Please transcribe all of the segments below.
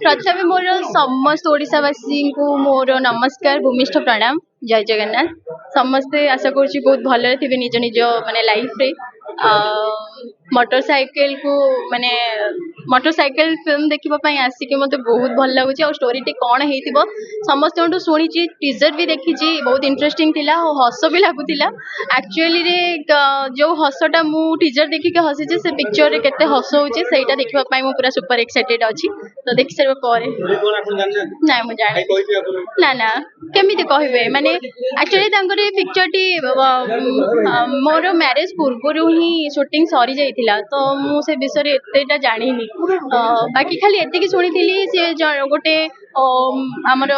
प्रथमे मोर समस्त ओडिशावासी को मोर नमस्कार भूमिष्ठ प्रणाम जय जगन्नाथ समस्ते आशा करुँच बहुत भल थे निज निज माने लाइफ रे मोटरसाइकिल को माने मोटरसाइकिल फिल्म देखा आसिक मत बहुत भल लगुच और स्टोरी टी कौन हो समस्त शुणी टीजर भी देखी बहुत इंटरेस्टिंग थिला और हस भी लगुला एक्चुअली रे जो हसटा मु टीजर देखिक हसी से पिक्चर रे केते हस होची सेटा देखिबा मु पूरा सुपर एक्साइटेड अछि तो देख सारे पर ना मु जाने ना ना केमिति कहबे माने एक्चुअली तांकर ए पिक्चर टी मोर मैरिज पूर्व ही शूटिंग सरी जाइथिला तो मु से विषय एतेटा जानिनी बाकी खाली एते की सुनिथिली से गोटे हमर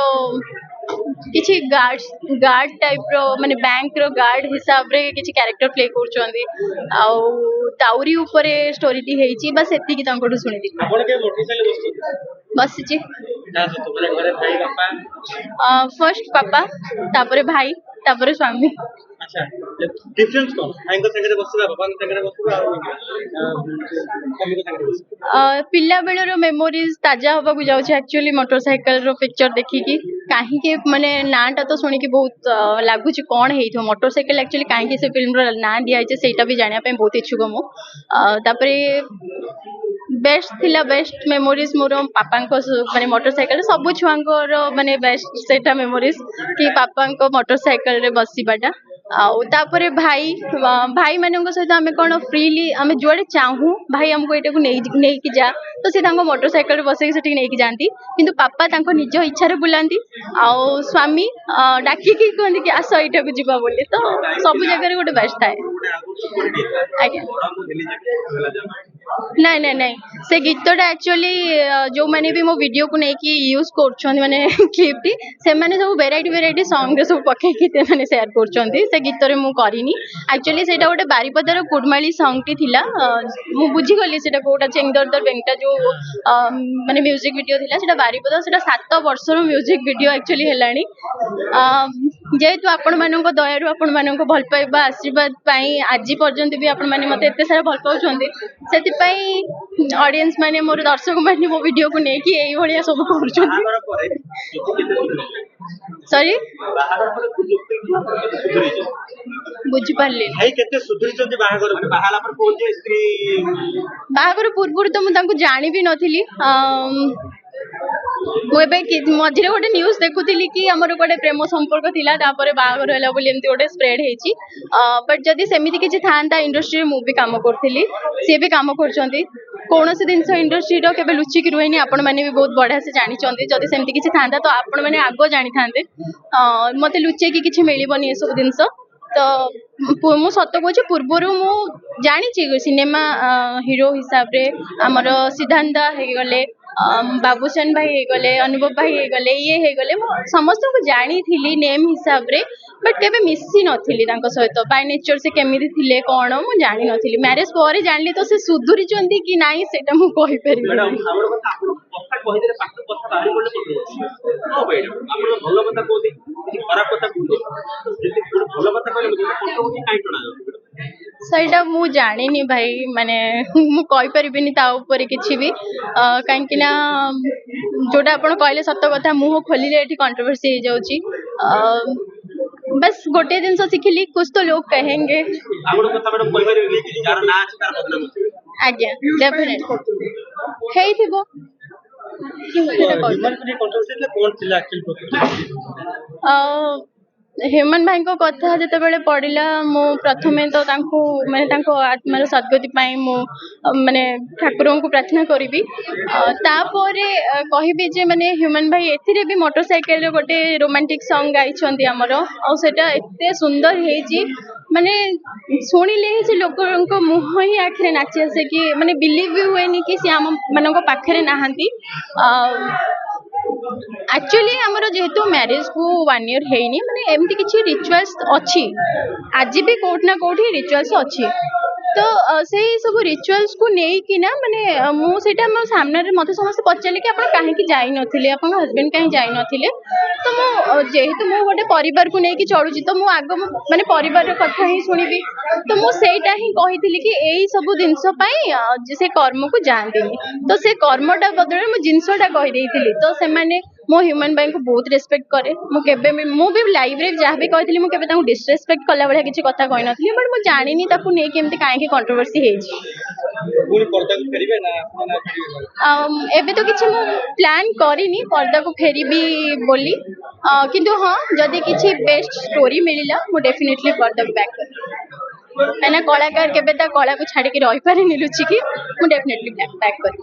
किछि गार्ड टाइप रो माने बैंक रो गार्ड हिसाब रे किछि कैरेक्टर प्ले करचोंदी आ दाउरी ऊपर स्टोरी टी हेची बस एति की तांकोटू सुनिथि आपण के मोटरसाइकिल बस जी फर्स्ट पापा तापरे भाई तापरे स्वामी अच्छा डिफरेंस कोन भाई को संगे बसबा बाबा को संगे बसबा और मम्मी को संगे बसबा पिल्ला बेलर मेमोरीज ताजा होबा को जाउछ एक्चुअली मोटरसाइकिल रो पिक्चर देखि की काहे के माने नाटा तो सुनी की बहुत लागुच कोन हेइथो मोटरसाइकिल एक्चुअली काहे के से फिल्म रो ना दिया छै सेटा भी जानिया पे बहुत इच्छुक मु तापरे बेस्ट थिला बेस्ट मेमोरीज मोर पापा को माने मोटरसाइकिल सब छुआंकर माने बेस्ट सेटा मेमोरीज कि पापा को मोटरसाइकिल रे बसीबाटा आउे भाई भाई मान सहित आम कौन फ्रीली आम जुआड़े चाहूँ भाई आमको ये नहीं जा तो सी मोटरसाइकिल बस नहीं जाती कि पापा निज इच्छा बुलाती आउ स्वामी डाकिकी कहते कि आस यहाँ को जीवा बोली तो सब जगह गोटे बेस्ट थाए आज्ञा नाई नाई नाई से गीतटा एक्चुअली जो मैंने भी मो वीडियो को लेकिन यूज कर माने क्लिप टी से माने सब वेराइटी सॉन्ग रे सब पकई माने शेयर कर गीत रे मु करिनी एक्चुअली सेटा गोटे बारिपदार कुडमाली सॉन्ग टी थिला मु बुझी गली सेटा कोटा चेंगदर दर बेंटा जो माने म्यूजिक वीडियो थिला सेटा बारिपदा सेटा 7 वर्ष रो म्यूजिक वीडियो एक्चुअली हेलानी जेहेतु आपण मानक दयारु आपण मानक भल पाइबा आशीर्वाद पाई आज पर्यंत भी आपण माने मते एते सारा भल पाउछन्ते सेति पाई ऑडियंस माने मोर दर्शक माने मो वीडियो को नेकी एई भलिया सब करछन्ते सॉरी बुझी पारले भाई केते सुधुरी चंदी बाहागर बाहाला पर कोन जे स्त्री बाहागर पूर्व तो मु तांको जानि भी नथिली मझे गोटे न्यूज देखुली कि आमर गोटे प्रेम संपर्क थिला तापर बाहागर होला बोली एमती गोटे स्प्रेड हेची बट जदि सेमिति किछि थांता इंडस्ट्री मु भी काम करथिली से भी काम करछन्ती कौन से जिनस इंडस्ट्री रो केबे लुचि कि रुहेनी आपण माने भी बहुत बढ़िया से जानि चंदी जदि सेमिति किछि थांता तो आपण माने आगो जानि थांते मते लुचि कि किछि मिलिबनी ए सब जिनस तो मु सत कहूँ पूर्वर मु जानी सिनेमा हीरो हिसाब रे आमर सिद्धांत हो गले बाबूसन भाई हो गले अनुभव भाई हो गले ये हो गले समस्त को जानी थी नेम हिसाब रे बट केबे मिसी नथिली तांको सहित बाय नेचर से केमिति थिले कोन मु जानि नथिली मैरिज पर जानली तो से सुधुरी चंदी कि नाही सेटा मु कहि परिबे मैडम हमर कथा कथा कहि देले पाठ कथा बाहरी बोले तो नो भाई आपण भलो कथा कहती कि खराब कथा कहती जति भलो कथा कहले मुझे फोटो होती काई टणा सहीटा मु जानिनी भाई माने मु कहि परिबिनी ता ऊपर किछि भी काहेकि ना जोटा आपण कहले सत्य कथा मुह खोलिले एठी कंट्रोवर्सी हो जाउची बस गोटे दिन सिखिली कुछ तो लोग कहेंगे आपण कथा मैडम कहि परिबे कि जार ना अछि तार बदनाम अछि आज्ञा डेफिनेट हेई थिबो ह्यूमन को कंट्रोवर्सी कोन थिला एक्चुअली ह्यूमन भाई को कथा जिते बेले पड़िला मो प्रथमे तो तांको माने तांको आत्मार सद्गति पाई मो माने ठाकुरों को प्रार्थना करिबी तापरे कहबी जे माने ह्यूमन भाई एथिरे भी मोटरसाइकिल रे गोटे रोमांटिक सॉन्ग गाई छंती हमरो और सेटा एते सुंदर हेजी माने सुनिले से लोक मुह ही आखिरे नाची आसे कि माने बिलीव भी हुएनी कि से हम मानको पाखरे नाहंती एक्चुअली आमर जेहेतु मैरिज को 1 ईयर हैनी माने एमती किछि रिचुअल्स अछि आज भी कोठ ना कोठी रिचुअल्स अछि तो से सब रिचुअल्स को नहीं ना माने मुझे मो सामने मत समस्त पचारे कि आप कहीं जाई नथिले आपन हस्बैंड कहीं जाई नथिले तो मो जेहेतु मो गोटे परिवार को लेकिन चलुची तो मु आग माने परिवार कथा ही शुणिबी तो मु सेटा ही कही कि यही सब जिनस से कर्म को जाती तो से कर्मटा बदल मु जिनसटा कहीदेली तो से माने मो ह्यूमन बाइंग को बहुत रेस्पेक्ट करे मु भी लाइव रे जहाँ भी कही मुझे डिसरेस्पेक्ट कला भाया किसी कथा कही नी बट मुझे जानी ताकू नहीं केमती कहीं कंट्रोवर्सी एबे तो किसी मु प्लान करिनी पर्दा को फेरबी बोली किंतु हाँ जदि किसी बेस्ट स्टोरी मिलला मु डेफिनेटली पर्दा को बैक करी मैंने कलाकार केबे ता कला को छाड़ी रही पारे लुचिकी मु डेफिनेटली बैक करी।